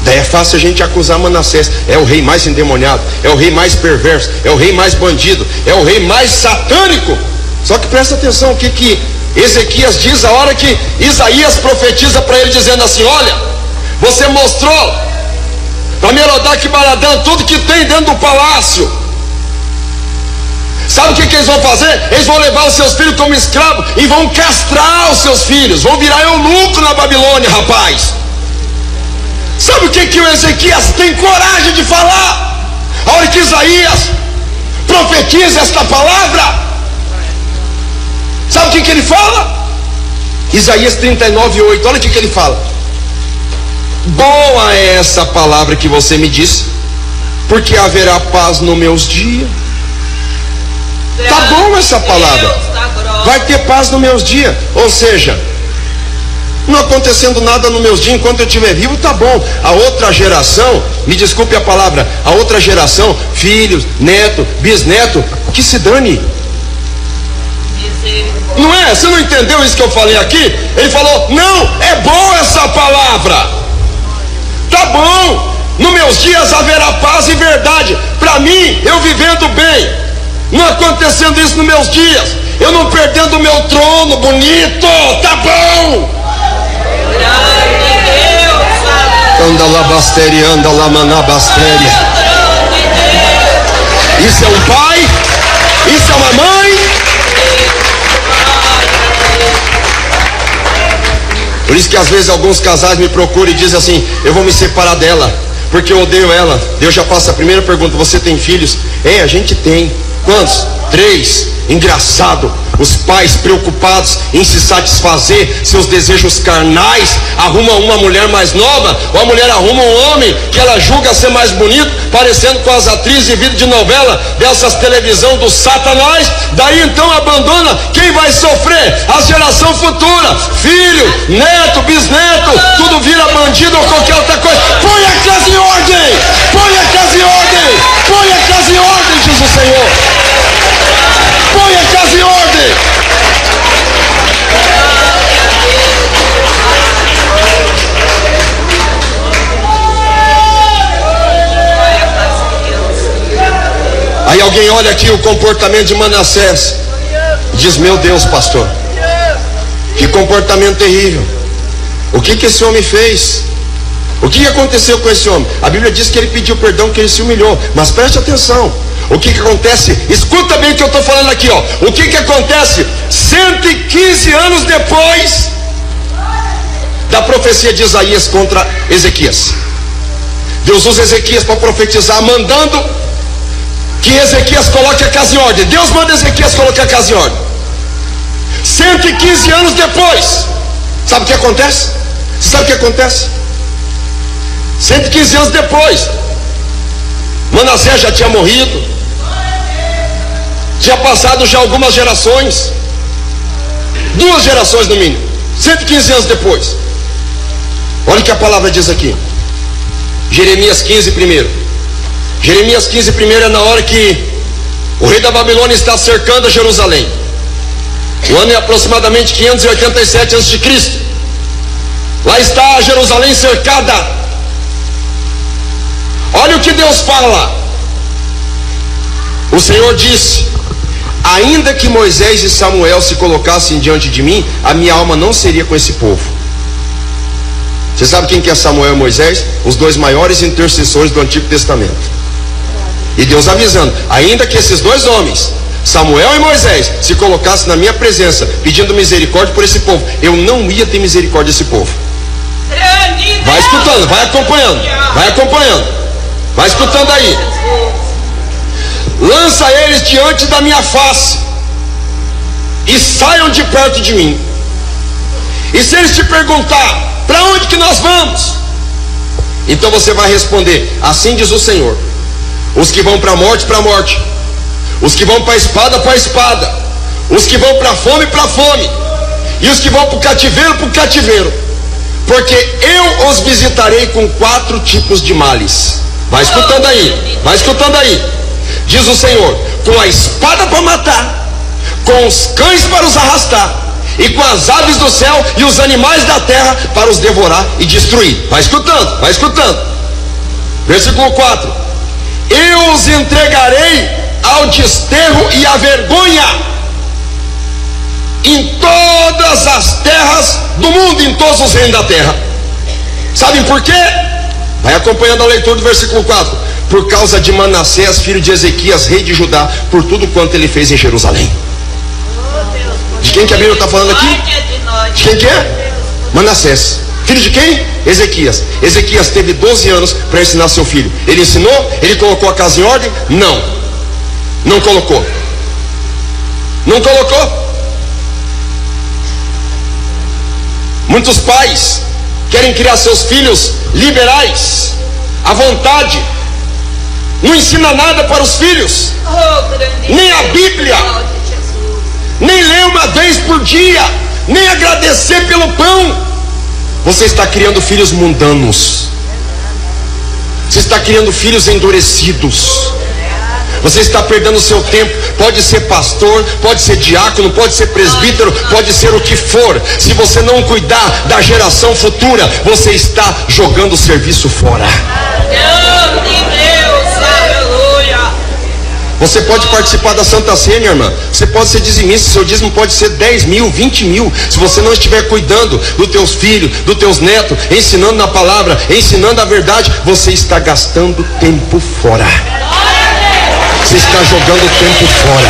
[SPEAKER 1] Daí é fácil a gente acusar Manassés: é o rei mais endemoniado, é o rei mais perverso, é o rei mais bandido, é o rei mais satânico. Só que presta atenção o que Ezequias diz a hora que Isaías profetiza para ele, dizendo assim: olha, você mostrou para Merodach Baladã tudo que tem dentro do palácio. Sabe o que eles vão fazer? Eles vão levar os seus filhos como escravos e vão castrar os seus filhos, vão virar eunuco na Babilônia, rapaz. Sabe o que o Ezequias tem coragem de falar? A hora que Isaías profetiza esta palavra, sabe o que ele fala? Isaías 39:8, olha o que ele fala: boa é essa palavra que você me disse, porque haverá paz nos meus dias. Tá bom essa palavra, vai ter paz nos meus dias. Ou seja, não acontecendo nada nos meus dias, enquanto eu estiver vivo, tá bom. A outra geração, me desculpe a palavra, a outra geração, filhos, neto, bisneto, que se dane. Não é? Você não entendeu isso que eu falei aqui? Ele falou: não, é boa essa palavra. Tá bom, nos meus dias haverá paz e verdade. Para mim, eu vivendo bem, não acontecendo isso nos meus dias, eu não perdendo o meu trono bonito, tá bom. Anda lá bastéria, anda lá maná bastéria. Isso é um pai? Isso é uma mãe? Por isso que às vezes alguns casais me procuram e dizem assim: eu vou me separar dela, porque eu odeio ela. Deus já passa a primeira pergunta: você tem filhos? A gente tem. Quantos? 3. Engraçado. Os pais preocupados em se satisfazer seus desejos carnais, arrumam uma mulher mais nova, ou a mulher arruma um homem que ela julga ser mais bonito, parecendo com as atrizes de vídeo de novela dessas televisão do Satanás. Daí então abandona. Quem vai sofrer? A geração futura, filho, neto, bisneto, tudo vira bandido ou qualquer outra coisa. Põe a casa em ordem, põe a casa em ordem, põe a casa em ordem, diz o Senhor. Põe a casa em ordem. Aí alguém olha aqui o comportamento de Manassés e diz: meu Deus, pastor, que comportamento terrível. O que esse homem fez? O que aconteceu com esse homem? A Bíblia diz que ele pediu perdão, que ele se humilhou. Mas preste atenção. O que acontece? Escuta bem o que eu estou falando aqui, ó. O que acontece 115 anos depois da profecia de Isaías contra Ezequias? Deus usa Ezequias para profetizar, mandando que Ezequias coloque a casa em ordem. Deus manda Ezequias colocar a casa em ordem. 115 anos depois, sabe o que acontece? Sabe o que acontece? 115 anos depois, Manassés já tinha morrido, tinha passado já algumas gerações, 2 gerações no mínimo. 115 anos depois, olha o que a palavra diz aqui. Jeremias 15 primeiro. Jeremias 15 primeiro é na hora que o rei da Babilônia está cercando a Jerusalém. O ano é aproximadamente 587 a.C. Lá está a Jerusalém cercada. Olha o que Deus fala. O Senhor disse: ainda que Moisés e Samuel se colocassem diante de mim, a minha alma não seria com esse povo. Você sabe quem que é Samuel e Moisés? Os 2 maiores intercessores do Antigo Testamento. E Deus avisando: ainda que esses 2 homens, Samuel e Moisés, se colocassem na minha presença pedindo misericórdia por esse povo, eu não ia ter misericórdia desse povo. Vai escutando, vai acompanhando, vai acompanhando, vai escutando aí. Lança eles diante da minha face e saiam de perto de mim. E se eles te perguntar: para onde que nós vamos? Então você vai responder: assim diz o Senhor, os que vão para a morte, para a morte, os que vão para a espada, os que vão para a fome, e os que vão para o cativeiro, porque eu os visitarei com 4 tipos de males. Vai escutando aí, vai escutando aí. Diz o Senhor: com a espada para matar, com os cães para os arrastar, e com as aves do céu e os animais da terra para os devorar e destruir. Vai escutando, vai escutando. Versículo 4: eu os entregarei ao desterro e à vergonha em todas as terras do mundo, em todos os reinos da terra. Sabem por quê? Vai acompanhando a leitura do versículo 4. Por causa de Manassés, filho de Ezequias, rei de Judá, por tudo quanto ele fez em Jerusalém. De quem que a Bíblia está falando aqui? De quem que é? Manassés. Filho de quem? Ezequias. Ezequias teve 12 anos para ensinar seu filho. Ele ensinou? Ele colocou a casa em ordem? Não. Não colocou. Não colocou. Muitos pais querem criar seus filhos liberais, à vontade. Não ensina nada para os filhos. Nem a Bíblia. Nem ler uma vez por dia. Nem agradecer pelo pão. Você está criando filhos mundanos. Você está criando filhos endurecidos. Você está perdendo o seu tempo. Pode ser pastor, pode ser diácono, pode ser presbítero, pode ser o que for. Se você não cuidar da geração futura, você está jogando o serviço fora. Você pode participar da Santa Ceia, minha irmã. Você pode ser dizimista, seu dízimo pode ser 10 mil, 20 mil. Se você não estiver cuidando dos teus filhos, dos teus netos, ensinando na palavra, ensinando a verdade, você está gastando tempo fora. Você está jogando tempo fora.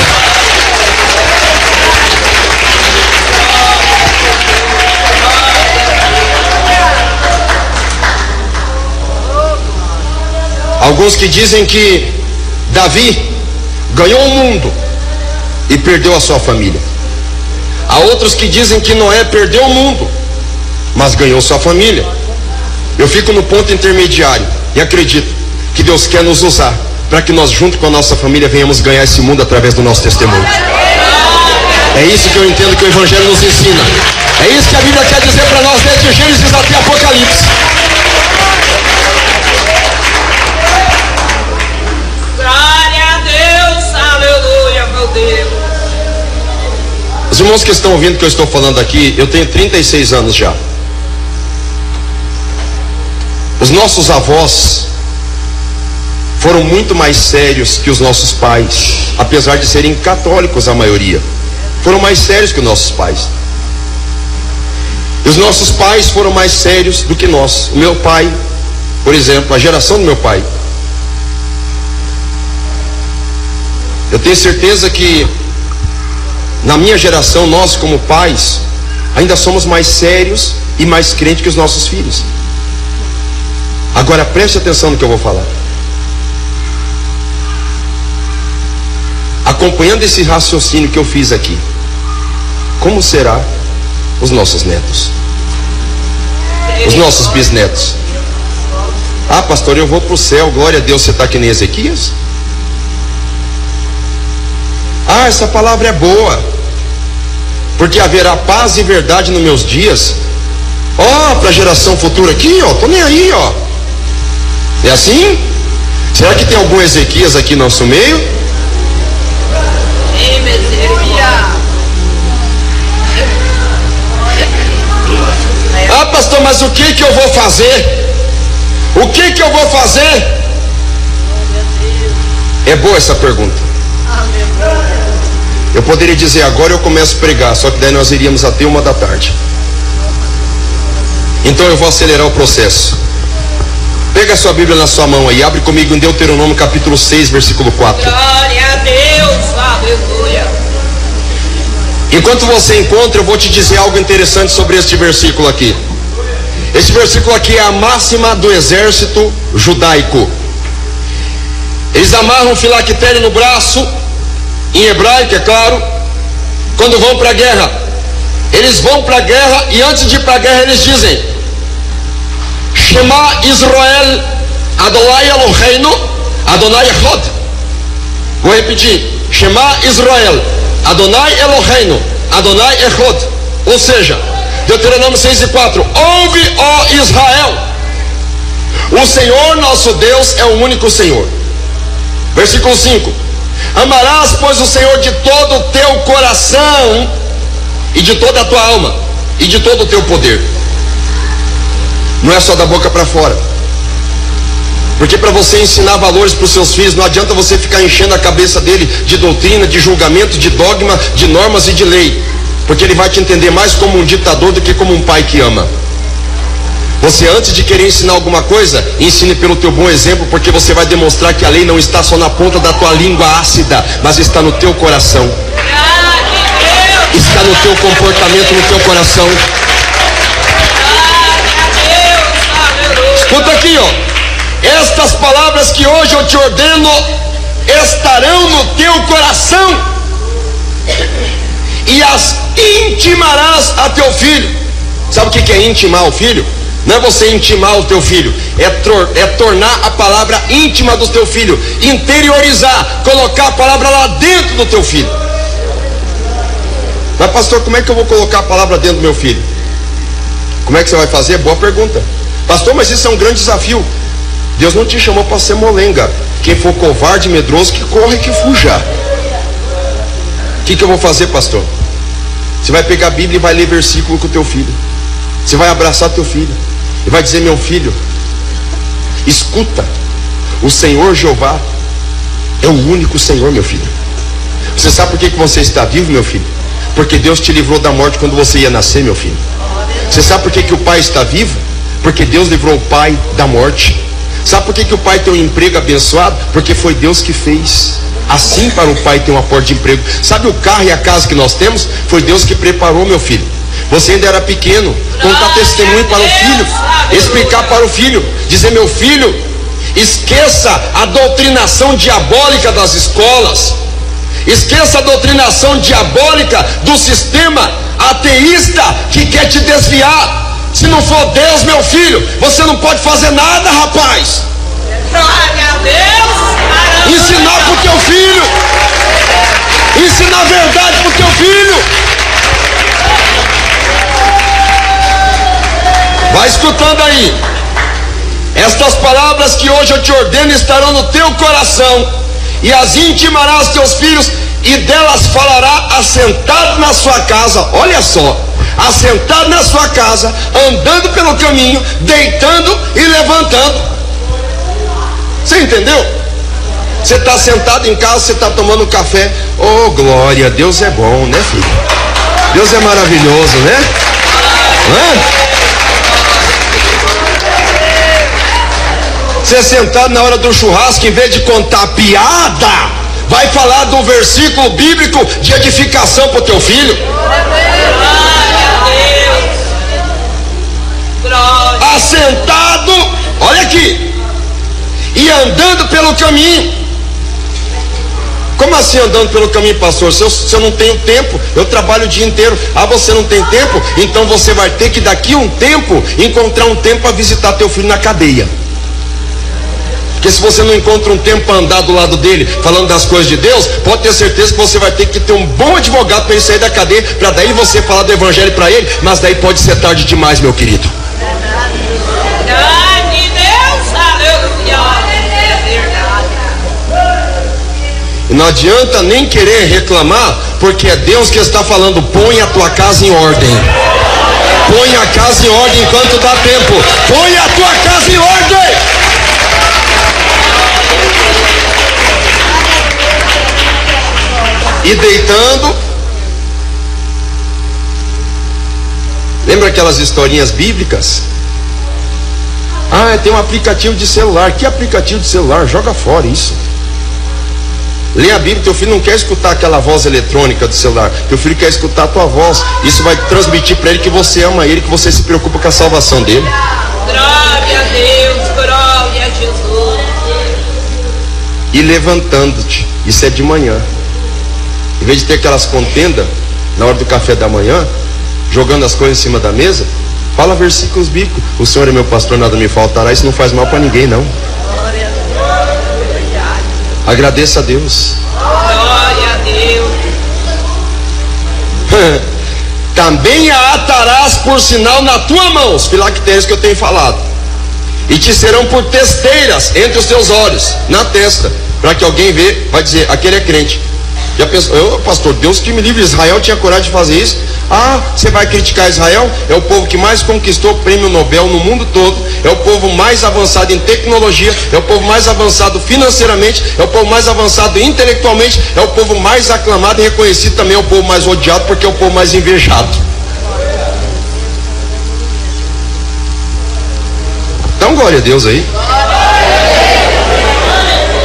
[SPEAKER 1] Alguns que dizem que Davi ganhou o mundo e perdeu a sua família. Há outros que dizem que Noé perdeu o mundo, mas ganhou sua família. Eu fico no ponto intermediário e acredito que Deus quer nos usar para que nós, junto com a nossa família, venhamos ganhar esse mundo através do nosso testemunho. É isso que eu entendo que o Evangelho nos ensina. É isso que a Bíblia quer dizer para nós desde Gênesis até Apocalipse.
[SPEAKER 2] Glória a Deus, aleluia, meu Deus.
[SPEAKER 1] Os irmãos que estão ouvindo o que eu estou falando aqui, eu tenho 36 anos já. Os nossos avós foram muito mais sérios que os nossos pais, apesar de serem católicos a maioria. Foram mais sérios que os nossos pais. E os nossos pais foram mais sérios do que nós. O meu pai, por exemplo, a geração do meu pai, eu tenho certeza que na minha geração, nós como pais, ainda somos mais sérios e mais crentes que os nossos filhos. Agora preste atenção no que eu vou falar. Acompanhando esse raciocínio que eu fiz aqui, como será os nossos netos? Os nossos bisnetos? Ah, pastor, eu vou para o céu, glória a Deus, você está que nem Ezequias? Ah, essa palavra é boa, porque haverá paz e verdade nos meus dias. Ó, para a geração futura aqui, ó, tô nem aí, ó. É assim? Será que tem algum Ezequias aqui no nosso meio? Ah, pastor, mas o que eu vou fazer? O que eu vou fazer? É boa essa pergunta. Eu poderia dizer agora eu começo a pregar, só que daí nós iríamos até 1 da tarde. Então eu vou acelerar o processo. Pega a sua Bíblia na sua mão aí, abre comigo em Deuteronômio capítulo 6, versículo 4.
[SPEAKER 2] Glória a Deus, aleluia.
[SPEAKER 1] Enquanto você encontra, eu vou te dizer algo interessante sobre este versículo aqui. Esse versículo aqui é a máxima do exército judaico. Eles amarram o filactério no braço, em hebraico, é claro, quando vão para a guerra. Eles vão para a guerra e antes de ir para a guerra eles dizem: Shema Israel, Adonai Eloheinu, Adonai Echad. Vou repetir: Shema Israel, Adonai Eloheinu, Adonai Echad. Ou seja, Deuteronômio 6:4. Ouve, ó Israel, o Senhor nosso Deus é o único Senhor. Versículo 5. Amarás, pois, o Senhor de todo o teu coração, e de toda a tua alma, e de todo o teu poder. Não é só da boca para fora. Porque para você ensinar valores para os seus filhos, não adianta você ficar enchendo a cabeça dele de doutrina, de julgamento, de dogma, de normas e de lei. Porque ele vai te entender mais como um ditador do que como um pai que ama. Você, antes de querer ensinar alguma coisa, ensine pelo teu bom exemplo, porque você vai demonstrar que a lei não está só na ponta da tua língua ácida, mas está no teu coração. Está no teu comportamento, no teu coração. Escuta aqui, ó. Estas palavras que hoje eu te ordeno estarão no teu coração e as intimarás a teu filho. Sabe o que é intimar o filho? Não é você intimar o teu filho, é tornar a palavra íntima do teu filho, interiorizar, colocar a palavra lá dentro do teu filho. Mas pastor, como é que eu vou colocar a palavra dentro do meu filho? Como é que você vai fazer? Boa pergunta. Pastor, mas isso é um grande desafio. Deus não te chamou para ser molenga. Quem for covarde e medroso, que corre e que fuja. O que eu vou fazer, pastor? Você vai pegar a Bíblia e vai ler versículo com o teu filho. Você vai abraçar teu filho e vai dizer: meu filho, escuta, o Senhor Jeová é o único Senhor, meu filho. Você sabe por que você está vivo, meu filho? Porque Deus te livrou da morte quando você ia nascer, meu filho. Você sabe por que o pai está vivo? Porque Deus livrou o pai da morte. Sabe por que o pai tem um emprego abençoado? Porque foi Deus que fez. Assim, para o pai ter uma porta de emprego. Sabe o carro e a casa que nós temos? Foi Deus que preparou, meu filho. Você ainda era pequeno, contar testemunho para o filho, explicar para o filho, dizer: meu filho, Esqueça a doutrinação diabólica das escolas. Esqueça a doutrinação diabólica do sistema ateísta que quer te desviar. Se não for Deus, meu filho, você não pode fazer nada, rapaz.
[SPEAKER 2] Glória a Deus.
[SPEAKER 1] Ensinar pro teu filho. Ensinar a verdade pro teu filho. Vai escutando aí. Estas palavras que hoje eu te ordeno estarão no teu coração, e as intimarás teus filhos, e delas falará assentado na sua casa. Olha só, assentado na sua casa, andando pelo caminho, deitando e levantando. Você entendeu? Você está sentado em casa, você está tomando um café. Oh, glória, Deus é bom, né, filho? Deus é maravilhoso, né? Você sentado na hora do churrasco, em vez de contar piada, vai falar do versículo bíblico de edificação para o teu filho. Assentado, olha aqui, e andando pelo caminho. Como assim andando pelo caminho, pastor? Se eu não tenho tempo, eu trabalho o dia inteiro. Ah, você não tem tempo? Então você vai ter que daqui a um tempo encontrar um tempo para visitar teu filho na cadeia. Porque se você não encontra um tempo para andar do lado dele, falando das coisas de Deus, pode ter certeza que você vai ter que ter um bom advogado para ele sair da cadeia, para daí você falar do evangelho para ele, mas daí pode ser tarde demais, meu querido.
[SPEAKER 2] Ai, de Deus, aleluia. É verdade.
[SPEAKER 1] E não adianta nem querer reclamar, porque é Deus que está falando, põe a tua casa em ordem. Põe a casa em ordem enquanto dá tempo. Põe a tua casa em ordem. E deitando. Lembra aquelas historinhas bíblicas? Ah, tem um aplicativo de celular. Que aplicativo de celular? Joga fora isso. Lê a Bíblia. Teu filho não quer escutar aquela voz eletrônica do celular. Teu filho quer escutar a tua voz. Isso vai transmitir para ele que você ama ele, que você se preocupa com a salvação dele.
[SPEAKER 2] Glória a Deus, glória a Jesus.
[SPEAKER 1] E levantando-te. Isso é de manhã. Em vez de ter aquelas contendas na hora do café da manhã, jogando as coisas em cima da mesa, fala versículos bíblicos. O Senhor é meu pastor, nada me faltará. Isso não faz mal para ninguém, não. Agradeça a Deus.
[SPEAKER 2] Glória a Deus.
[SPEAKER 1] Também a atarás por sinal na tua mão, os filactérios que eu tenho falado, e te serão por testeiras entre os teus olhos, na testa, para que alguém vê, vai dizer, aquele é crente. Já pensou, pastor, Deus que me livre, Israel tinha coragem de fazer isso. Ah, você vai criticar Israel? É o povo que mais conquistou o prêmio Nobel no mundo todo, é o povo mais avançado em tecnologia, é o povo mais avançado financeiramente, é o povo mais avançado intelectualmente, é o povo mais aclamado e reconhecido, também é o povo mais odiado, porque é o povo mais invejado. Então glória a Deus aí.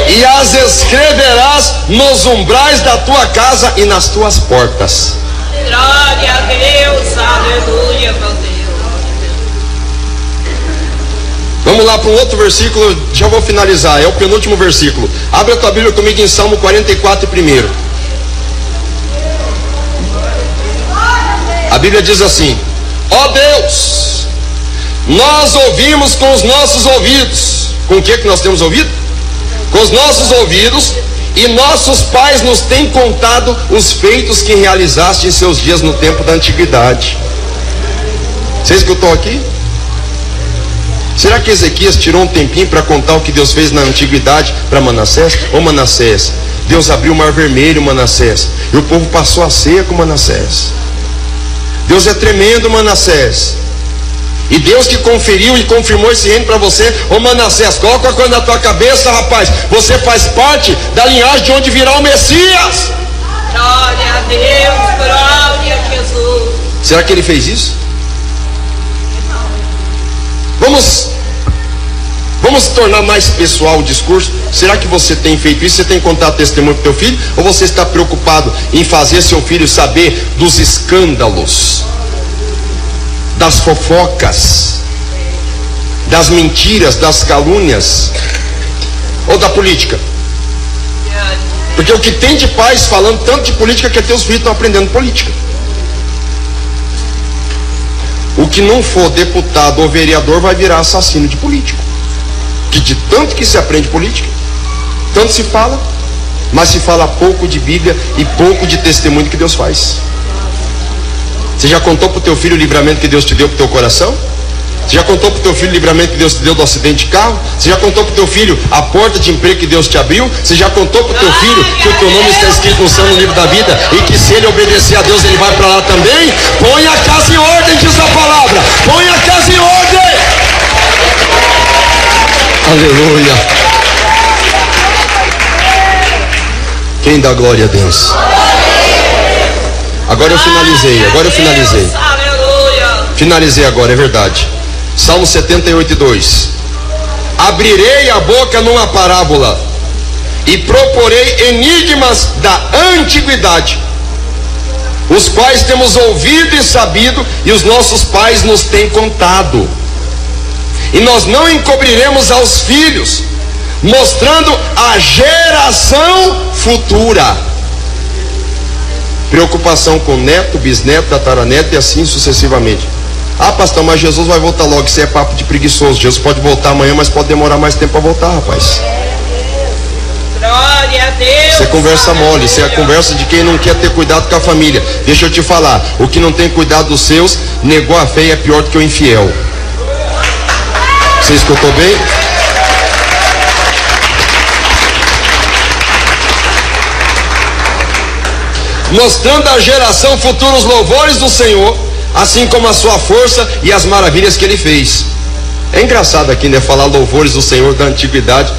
[SPEAKER 1] E as escreverás nos umbrais da tua casa e nas tuas portas.
[SPEAKER 2] Glória a Deus, aleluia, meu Deus.
[SPEAKER 1] Vamos lá para um outro versículo, já vou finalizar, é o penúltimo versículo. Abre a tua Bíblia comigo em Salmo 44 primeiro. A Bíblia diz assim: ó Deus, nós ouvimos com os nossos ouvidos. Com o que nós temos ouvido? Com os nossos ouvidos, e nossos pais nos têm contado os feitos que realizaste em seus dias no tempo da antiguidade. Você escutou aqui? Será que Ezequias tirou um tempinho para contar o que Deus fez na antiguidade para Manassés? Ô Manassés, Deus abriu o mar vermelho, Manassés, e o povo passou a ceia com Manassés. Deus é tremendo, Manassés. E Deus que conferiu e confirmou esse reino para você. Ô Manassés, coloca a coisa na tua cabeça, rapaz. Você faz parte da linhagem de onde virá o Messias.
[SPEAKER 2] Glória a Deus, glória a Jesus.
[SPEAKER 1] Será que ele fez isso? Vamos tornar mais pessoal o discurso. Será que você tem feito isso? Você tem contado testemunho para o teu filho? Ou você está preocupado em fazer seu filho saber dos escândalos, das fofocas, das mentiras, das calúnias? ou da política? Porque o que tem de pais falando tanto de política que até os filhos estão aprendendo política. O que não for deputado ou vereador vai virar assassino de político. Que de tanto que se aprende política, tanto se fala, mas se fala pouco de Bíblia e pouco de testemunho que Deus faz. Você já contou para o teu filho o livramento que Deus te deu para o teu coração? Você já contou para o teu filho o livramento que Deus te deu do acidente de carro? Você já contou para o teu filho a porta de emprego que Deus te abriu? Você já contou para o teu filho que o teu nome está escrito no céu, no livro da vida, e que se ele obedecer a Deus ele vai para lá também? Põe a casa em ordem, diz a palavra. Põe a casa em ordem. Aleluia. Quem dá glória a Deus? Agora eu finalizei. Finalizei agora, é verdade. Salmo 78:2. Abrirei a boca numa parábola e proporei enigmas da antiguidade, os quais temos ouvido e sabido, e os nossos pais nos têm contado. E nós não encobriremos aos filhos, mostrando a geração futura. Preocupação com neto, bisneto, tataraneto e assim sucessivamente. Ah, pastor, mas Jesus vai voltar logo. Isso é papo de preguiçoso. Jesus pode voltar amanhã, mas pode demorar mais tempo para voltar, rapaz.
[SPEAKER 2] Glória a Deus.
[SPEAKER 1] Isso é conversa mole, isso é a conversa de quem não quer ter cuidado com a família. Deixa eu te falar, o que não tem cuidado dos seus, negou a fé e é pior do que o infiel. Você escutou bem? Mostrando à geração futura os louvores do Senhor, assim como a sua força e as maravilhas que ele fez. É engraçado aqui, né, falar louvores do Senhor da antiguidade.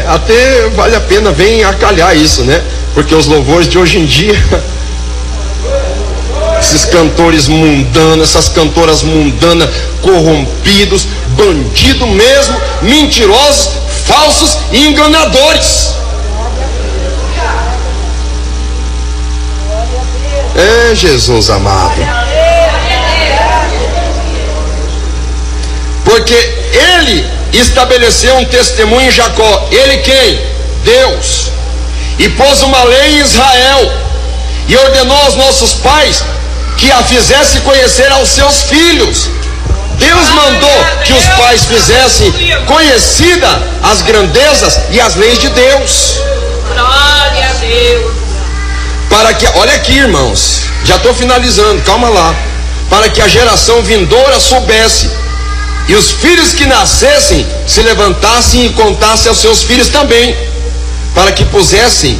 [SPEAKER 1] Até vale a pena, vem a calhar isso, né? Porque os louvores de hoje em dia, esses cantores mundanos, essas cantoras mundanas, corrompidos, bandidos mesmo, mentirosos, falsos e enganadores. É Jesus amado. Porque ele estabeleceu um testemunho em Jacó. Ele quem? Deus. E pôs uma lei em Israel. E ordenou aos nossos pais que a fizesse conhecer aos seus filhos. Deus mandou que os pais fizessem conhecida as grandezas e as leis de Deus.
[SPEAKER 2] Glória a Deus.
[SPEAKER 1] Para que, olha aqui, irmãos, já estou finalizando, calma lá. Para que a geração vindoura soubesse, e os filhos que nascessem se levantassem e contassem aos seus filhos também, para que pusessem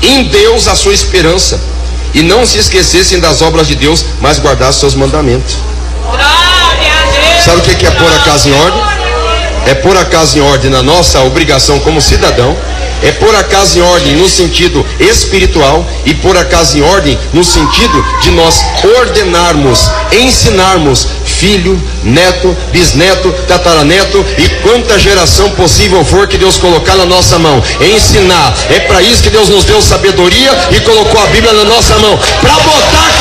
[SPEAKER 1] em Deus a sua esperança, e não se esquecessem das obras de Deus, mas guardassem seus mandamentos.
[SPEAKER 2] Glória a Deus.
[SPEAKER 1] Sabe o que é pôr a casa em ordem? É pôr a casa em ordem na nossa obrigação como cidadão. É pôr a casa em ordem no sentido espiritual e pôr a casa em ordem no sentido de nós ordenarmos, ensinarmos filho, neto, bisneto, tataraneto e quanta geração possível for que Deus colocar na nossa mão. Ensinar. É para isso que Deus nos deu sabedoria e colocou a Bíblia na nossa mão, para botar